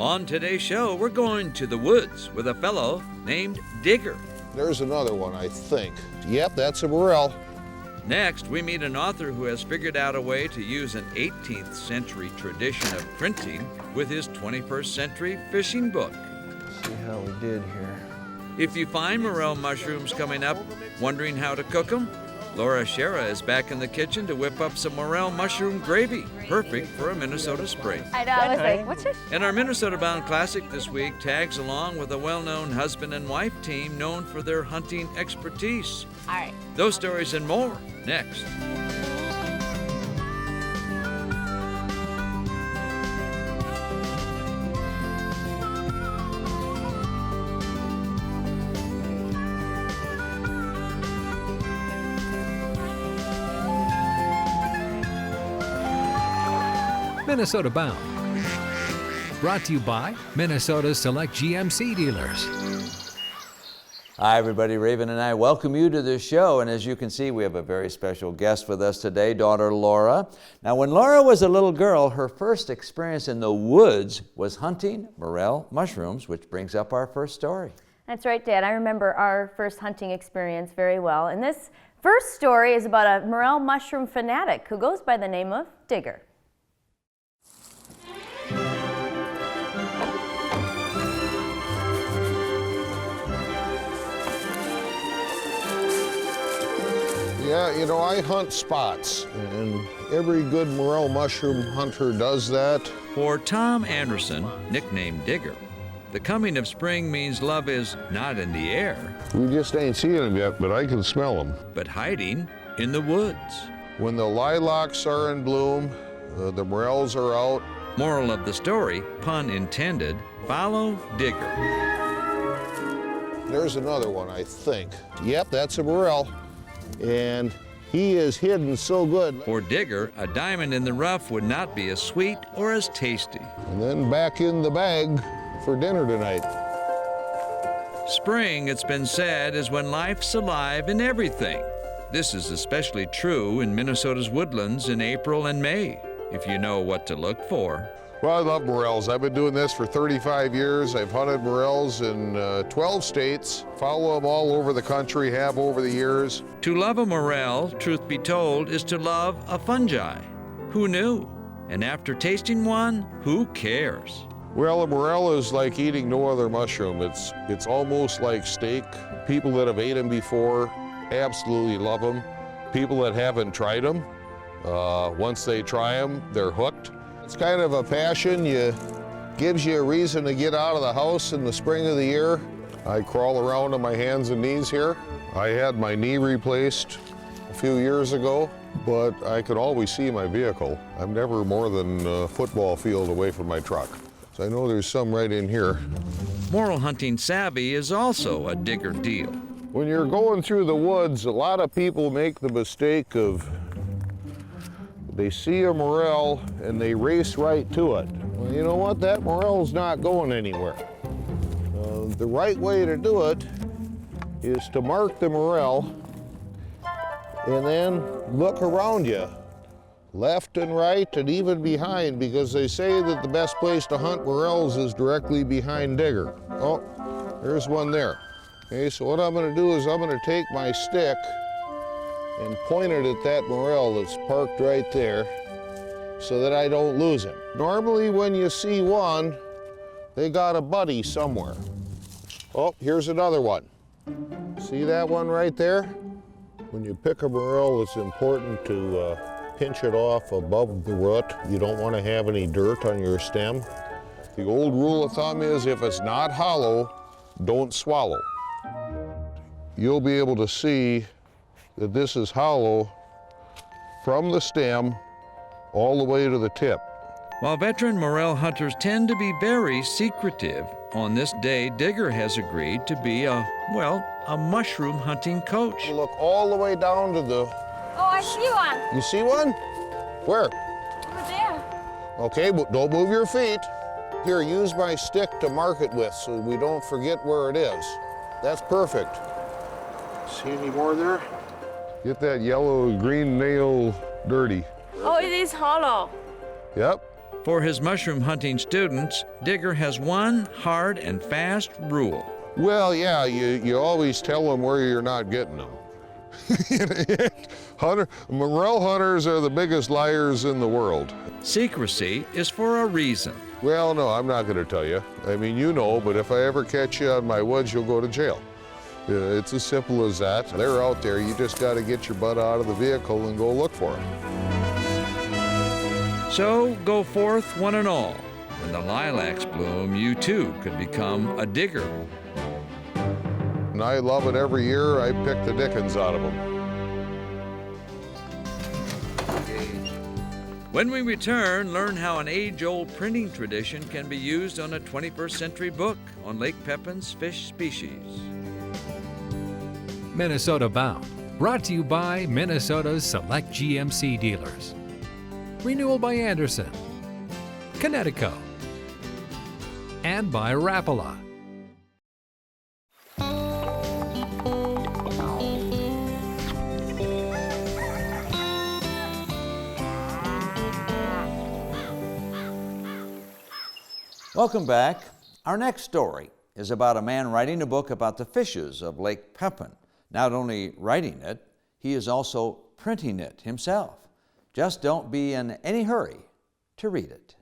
On today's show, we're going to the woods with a fellow named Digger. There's another one, I think. Yep, that's a morel. Next, we meet an author who has figured out a way to use an 18th century tradition of printing with his 21st century fishing book. Let's see how we did here. If you find morel mushrooms coming up, wondering how to cook them, Laura Shera is back in the kitchen to whip up some morel mushroom gravy, perfect for a Minnesota spring. I know, I was like, what's this? And our Minnesota Bound Classic this week tags along with a well-known husband and wife team known for their hunting expertise. All right. Those stories and more, next. Minnesota Bound. Brought to you by Minnesota's select GMC dealers. Hi everybody, Raven and I welcome you to this show, and as you can see we have a very special guest with us today, daughter Laura. Now when Laura was a little girl, her first experience in the woods was hunting morel mushrooms, which brings up our first story. That's right, Dad. I remember our first hunting experience very well, and this first story is about a morel mushroom fanatic who goes by the name of Digger. Yeah, you know, I hunt spots, and every good morel mushroom hunter does that. For Tom Anderson, nicknamed Digger, the coming of spring means love is not in the air, We just ain't seeing them yet, but I can smell them. but hiding in the woods. When the lilacs are in bloom, the morels are out. Moral of the story, pun intended, follow Digger. There's another one, I think. Yep, that's a morel. And he is hidden so good. For Digger, a diamond in the rough would not be as sweet or as tasty. And then back in the bag for dinner tonight. Spring, it's been said, is when life's alive in everything. This is especially true in Minnesota's woodlands in April and May, if you know what to look for. Well, I love morels. I've been doing this for 35 years. I've hunted morels in 12 states, follow them all over the country, have over the years. To love a morel, truth be told, is to love a fungi. Who knew? And after tasting one, who cares? Well, a morel is like eating no other mushroom. It's almost like steak. People that have ate them before absolutely love them. People that haven't tried them, once they try them, they're hooked. It's kind of a passion. Gives you a reason to get out of the house in the spring of the year. I crawl around on my hands and knees here. I had my knee replaced a few years ago, but I could always see my vehicle. I'm never more than a football field away from my truck. So I know there's some right in here. Morel hunting savvy is also a Digger deal. When you're going through the woods, a lot of people make the mistake of they see a morel and they race right to it. Well, you know what? That morel's not going anywhere. The right way to do it is to mark the morel and then look around you, left and right and even behind, because they say that the best place to hunt morels is directly behind Digger. Oh, there's one there. Okay, so what I'm going to do is I'm going to take my stick and point it at that morel that's parked right there so that I don't lose him. Normally when you see one, they got a buddy somewhere. Oh, here's another one. See that one right there? When you pick a morel, it's important to pinch it off above the root. You don't want to have any dirt on your stem. The old rule of thumb is if it's not hollow, don't swallow. You'll be able to see that this is hollow from the stem all the way to the tip. While veteran morel hunters tend to be very secretive, on this day Digger has agreed to be a mushroom hunting coach. Look all the way down to the... Oh, I see one. You see one? Where? Over there. Okay, but don't move your feet. Here, use my stick to mark it with so we don't forget where it is. That's perfect. See any more there? Get that yellow green nail dirty. Oh, it is hollow. Yep. For his mushroom hunting students, Digger has one hard and fast rule. Well, yeah, you always tell them where you're not getting them. Morel hunters are the biggest liars in the world. Secrecy is for a reason. Well, no, I'm not going to tell you. I mean, you know, but if I ever catch you on my woods, you'll go to jail. It's as simple as that. They're out there. You just got to get your butt out of the vehicle and go look for them. So go forth one and all. When the lilacs bloom, you too could become a digger. And I love it every year. I pick the dickens out of them. When we return, learn how an age-old printing tradition can be used on a 21st century book on Lake Pepin's fish species. Minnesota Bound, brought to you by Minnesota's select GMC dealers. Renewal by Anderson, Connecticut, and by Rapala. Welcome back. Our next story is about a man writing a book about the fishes of Lake Pepin. Not only writing it, he is also printing it himself. Just don't be in any hurry to read it.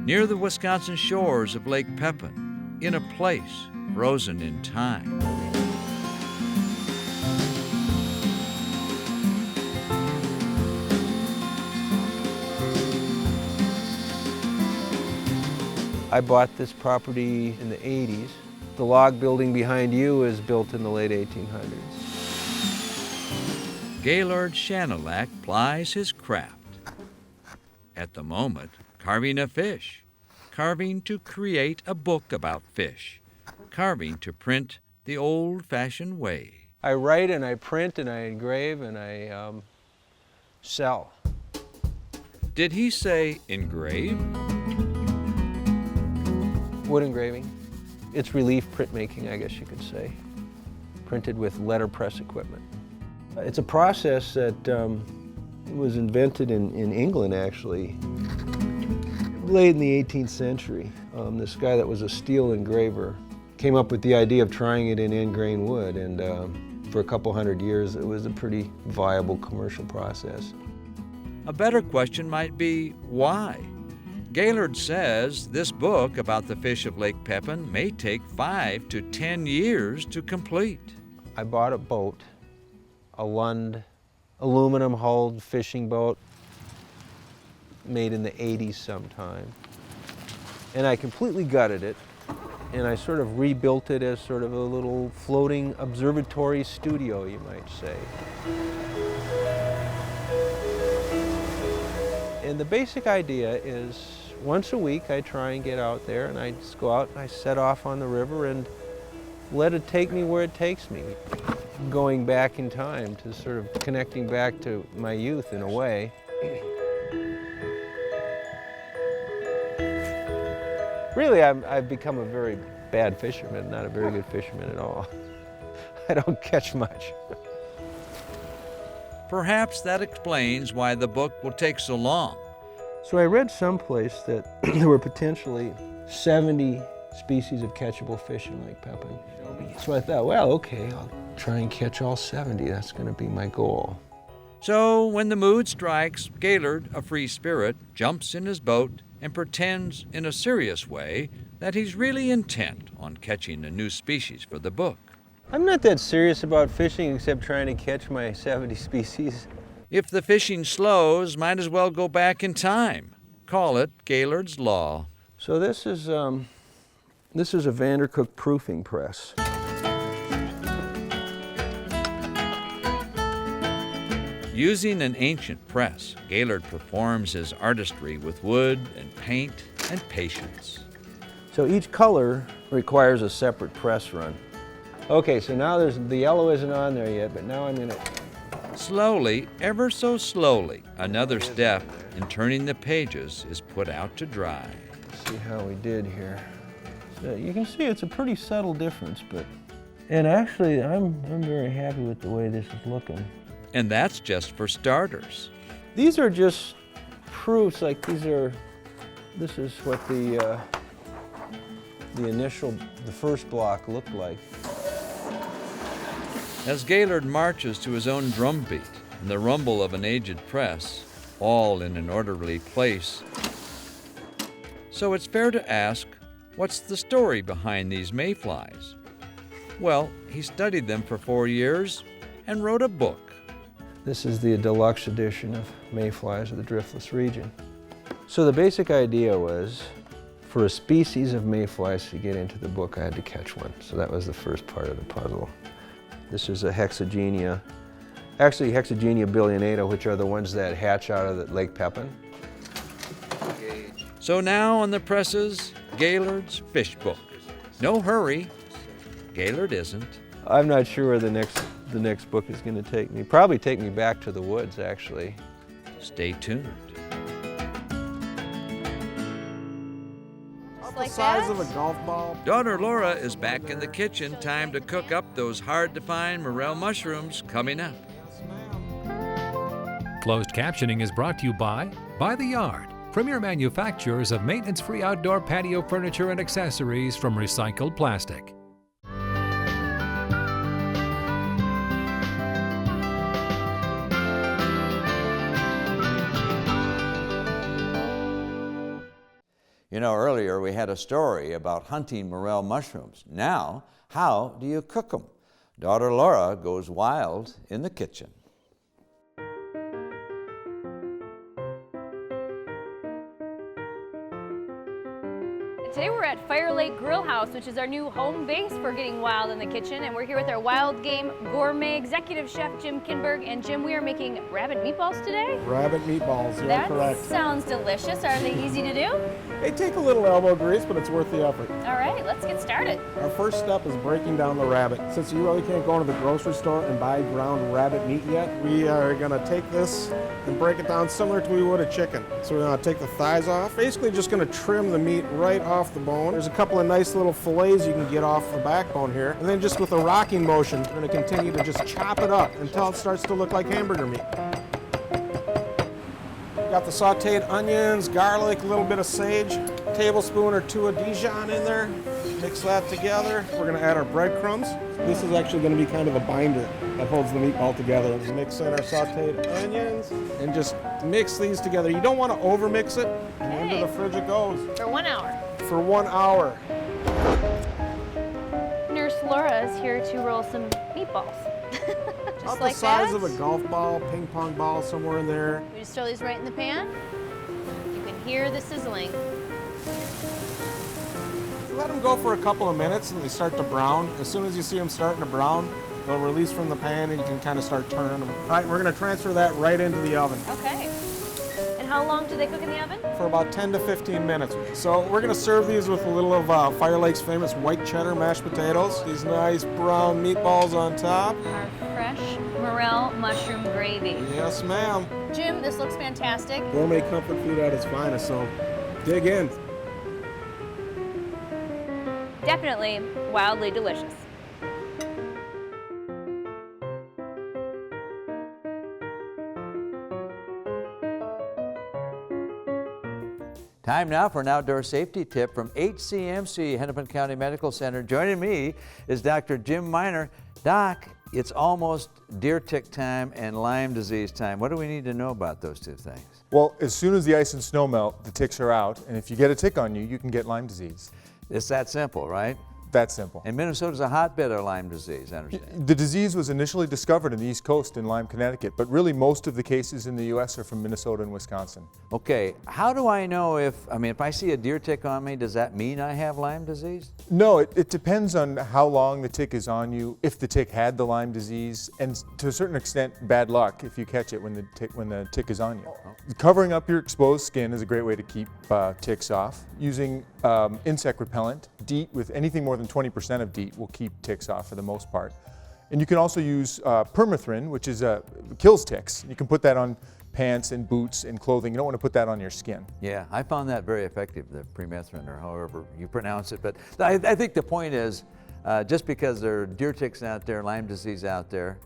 Near the Wisconsin shores of Lake Pepin, in a place frozen in time. I bought this property in the 80s. The log building behind you is built in the late 1800s. Gaylord Schanilec plies his craft. At the moment, carving a fish, carving to create a book about fish, carving to print the old-fashioned way. I write and I print and I engrave and I sell. Did he say engrave? Wood engraving. It's relief printmaking, I guess you could say. Printed with letterpress equipment. It's a process that was invented in England, actually, late in the 18th century. This guy that was a steel engraver came up with the idea of trying it in ingrain wood, and for a couple hundred years it was a pretty viable commercial process. A better question might be, why? Gaylord says this book about the fish of Lake Pepin may take 5 to 10 years to complete. I bought a boat, a Lund aluminum-hulled fishing boat, made in the 80s sometime. And I completely gutted it, and I sort of rebuilt it as sort of a little floating observatory studio, you might say. And the basic idea is once a week I try and get out there, and I just go out and I set off on the river and let it take me where it takes me. Going back in time to sort of connecting back to my youth in a way. Really, I've become a very bad fisherman, not a very good fisherman at all. I don't catch much. Perhaps that explains why the book will take so long. So I read someplace that there were potentially 70 species of catchable fish in Lake Pepin. So I thought, well, okay, I'll try and catch all 70. That's going to be my goal. So when the mood strikes, Gaylord, a free spirit, jumps in his boat and pretends in a serious way that he's really intent on catching a new species for the book. I'm not that serious about fishing except trying to catch my 70 species. If the fishing slows, might as well go back in time. Call it Gaylord's Law. So this is a Vandercook proofing press. Using an ancient press, Gaylord performs his artistry with wood and paint and patience. So each color requires a separate press run. Okay, so now the yellow isn't on there yet, but now I'm gonna... Slowly, ever so slowly, another step in turning the pages is put out to dry. Let's see how we did here. So you can see it's a pretty subtle difference, but And actually, I'm very happy with the way this is looking. And that's just for starters. These are just proofs, like this is what the first block looked like. As Gaylord marches to his own drumbeat and the rumble of an aged press, all in an orderly place. So it's fair to ask, what's the story behind these mayflies? Well, he studied them for 4 years and wrote a book. This is the deluxe edition of Mayflies of the Driftless region. So the basic idea was, for a species of mayflies to get into the book, I had to catch one. So that was the first part of the puzzle. This is a Hexagenia, actually Hexagenia billionata, which are the ones that hatch out of the Lake Pepin. So now on the presses, Gaylord's fish book. No hurry. Gaylord isn't. I'm not sure where the next book is going to take me. Probably take me back to the woods, actually. Stay tuned. Like size that? of a golf ball. Daughter Laura is back in the kitchen. Time to cook up those hard-to-find morel mushrooms coming up. Closed captioning is brought to you by The Yard, premier manufacturers of maintenance-free outdoor patio furniture and accessories from recycled plastic. You know, earlier we had a story about hunting morel mushrooms. Now, how do you cook them? Daughter Laura goes wild in the kitchen. Today we're at Fire Lake Grill House, which is our new home base for getting wild in the kitchen, and we're here with our wild game gourmet executive chef Jim Kinberg. And Jim, we are making rabbit meatballs today. Rabbit meatballs, you're That correct. sounds delicious. Are they easy to do? They take a little elbow grease, but it's worth the effort. All right, let's get started. Our first step is breaking down the rabbit. Since you really can't go into the grocery store and buy ground rabbit meat yet, we are gonna take this and break it down similar to we would a chicken. So we're gonna take the thighs off. Basically just gonna trim the meat right off the bone. There's a couple of nice little fillets you can get off the backbone here. And then just with a rocking motion, we're gonna continue to just chop it up until it starts to look like hamburger meat. Got the sauteed onions, garlic, a little bit of sage, a tablespoon or two of Dijon in there. Mix that together. We're gonna add our breadcrumbs. This is actually gonna be kind of a binder that holds the meatball together. Mix in our sauteed onions and just mix these together. You don't wanna overmix it, and into the fridge it goes. For 1 hour. For 1 hour. Nurse Laura is here to roll some meatballs. Just About like the size that. of a golf ball, ping pong ball, somewhere in there. We just throw these right in the pan. You can hear the sizzling. Let them go for a couple of minutes and they start to brown. As soon as you see them starting to brown, they'll release from the pan and you can kind of start turning them. All right, we're gonna transfer that right into the oven Okay. And how long do they cook in the oven? for about 10 to 15 minutes. So we're gonna serve these with a little of Fire Lake's famous white cheddar mashed potatoes. These nice brown meatballs on top. Our fresh morel mushroom gravy. Yes, ma'am. Jim, this looks fantastic. Gourmet comfort food at its finest, so dig in. Definitely wildly delicious. Time now for an outdoor safety tip from HCMC, Hennepin County Medical Center. Joining me is Dr. Jim Miner. Doc, it's almost deer tick time and Lyme disease time. What do we need to know about those two things? Well, as soon as the ice and snow melt, the ticks are out, and if you get a tick on you, you can get Lyme disease. It's that simple, right? That simple. And Minnesota's a hotbed of Lyme disease, I understand. The disease was initially discovered in the East Coast in Lyme, Connecticut, but really most of the cases in the U.S. are from Minnesota and Wisconsin. Okay, how do I know if I see a deer tick on me, does that mean I have Lyme disease? No, it depends on how long the tick is on you, if the tick had the Lyme disease, and to a certain extent, bad luck if you catch it when the tick is on you. Covering up your exposed skin is a great way to keep ticks off. Using insect repellent, DEET, with anything more than 20% of DEET will keep ticks off for the most part. And you can also use permethrin, which is kills ticks. You can put that on pants and boots and clothing. You don't want to put that on your skin. Yeah, I found that very effective, the permethrin or however you pronounce it. But I think the point is, Just because there are deer ticks out there, Lyme disease out there,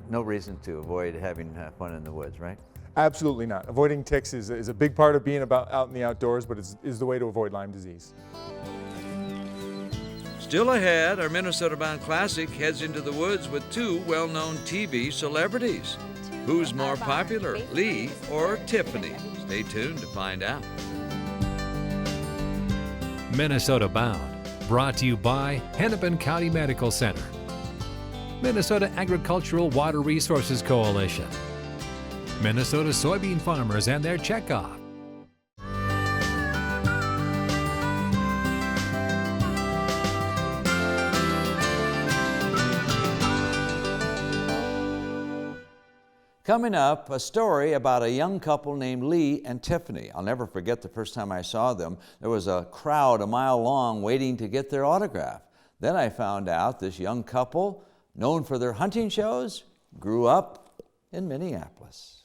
no reason to avoid having fun in the woods, right? Absolutely not. Avoiding ticks is a big part of being out in the outdoors, but is the way to avoid Lyme disease. Still ahead, our Minnesota-bound classic heads into the woods with two well-known TV celebrities. Who's more popular, Lee or Tiffany? Stay tuned to find out. Minnesota Bound, brought to you by Hennepin County Medical Center, Minnesota Agricultural Water Resources Coalition, Minnesota soybean farmers and their checkoff, Coming up, a story about a young couple named Lee and Tiffany. I'll never forget the first time I saw them. There was a crowd a mile long waiting to get their autograph. Then I found out this young couple, known for their hunting shows, grew up in Minneapolis.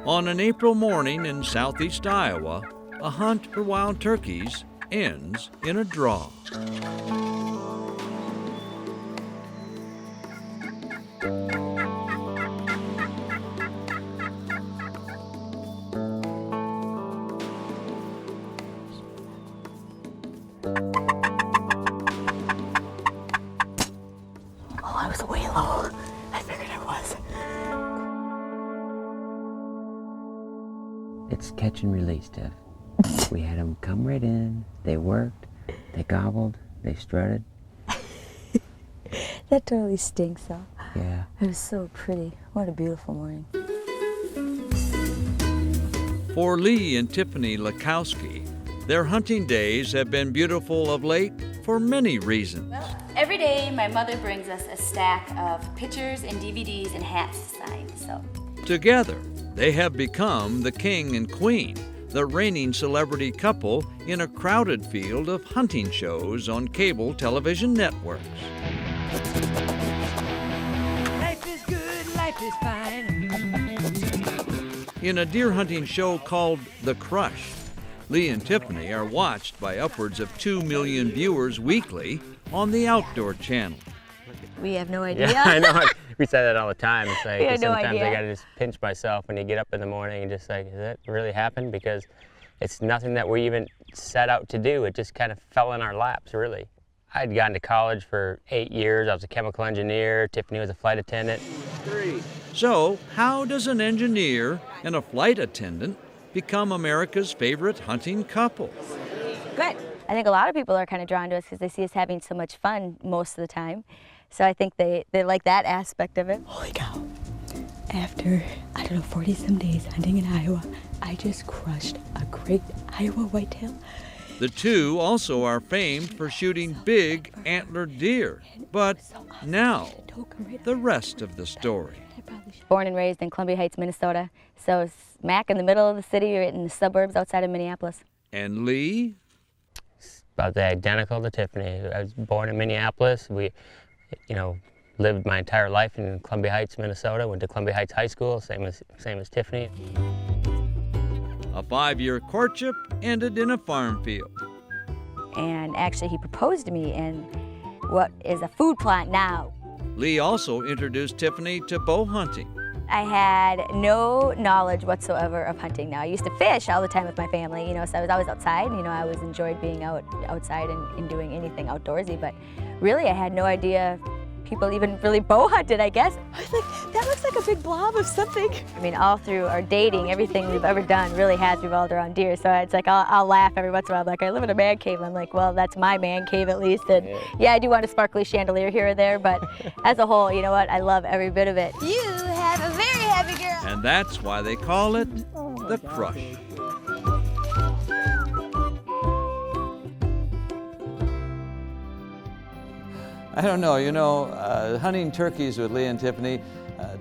On an April morning in southeast Iowa, a hunt for wild turkeys ends in a draw. I was way low. I figured I was. It's catch and release, Tiff. We had them come right in, they worked, they gobbled, they strutted. That totally stinks, though. Yeah. It was so pretty. What a beautiful morning. For Lee and Tiffany Lakowski, their hunting days have been beautiful of late for many reasons. Every day, my mother brings us a stack of pictures and DVDs and hats signed, so. Together, they have become the king and queen, the reigning celebrity couple in a crowded field of hunting shows on cable television networks. Life is good, life is fine. In a deer hunting show called The Crush, Lee and Tiffany are watched by upwards of 2 million viewers weekly on the Outdoor Channel. We have no idea. Yeah, I know. We say that all the time. It's like, We had no sometimes idea. I gotta just pinch myself when you get up in the morning and just like, does that really happen? Because it's nothing that we even set out to do. It just kind of fell in our laps, really. I'd gone to college for 8 years. I was a chemical engineer. Tiffany was a flight attendant. So, how does an engineer and a flight attendant become America's favorite hunting couple? Good. I think a lot of people are kind of drawn to us because they see us having so much fun most of the time. So I think they like that aspect of it. Holy cow. After, 40-some days hunting in Iowa, I just crushed a great Iowa whitetail. The two also are famed for shooting big antlered deer. But now, the rest of the story. Born and raised in Columbia Heights, Minnesota. So smack in the middle of the city, right in the suburbs outside of Minneapolis. And Lee? About the identical to Tiffany. I was born in Minneapolis. We, lived my entire life in Columbia Heights, Minnesota. Went to Columbia Heights High School, same as Tiffany. A 5-year courtship ended in a farm field. And actually he proposed to me in what is a food plot now. Lee also introduced Tiffany to bow hunting. I had no knowledge whatsoever of hunting. Now, I used to fish all the time with my family, so I was always outside. I always enjoyed being outside and doing anything outdoorsy, but really I had no idea people even really bow hunted, I guess. I was like, that looks like a big blob of something. I mean, all through our dating, everything we've ever done really has revolved around deer. So it's like, I'll laugh every once in a while. I'm like, I live in a man cave. I'm like, well, that's my man cave at least. And yeah, I do want a sparkly chandelier here or there, but as a whole, you know what? I love every bit of it. You have a very happy girl. And that's why they call it The Crush. I don't know, hunting turkeys with Lee and Tiffany,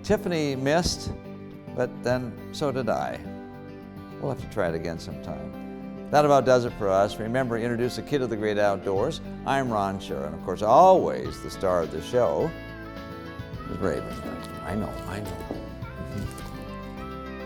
Tiffany missed, but then so did I. We'll have to try it again sometime. That about does it for us. Remember, introduce a kid of the great outdoors. I'm Ron Scher, and of course, always the star of the show is Raven. I know.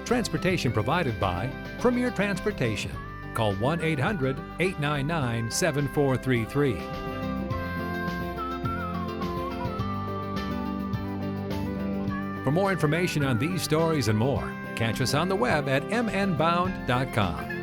Transportation provided by Premier Transportation, Call 1-800-899-7433. For more information on these stories and more, catch us on the web at mnbound.com.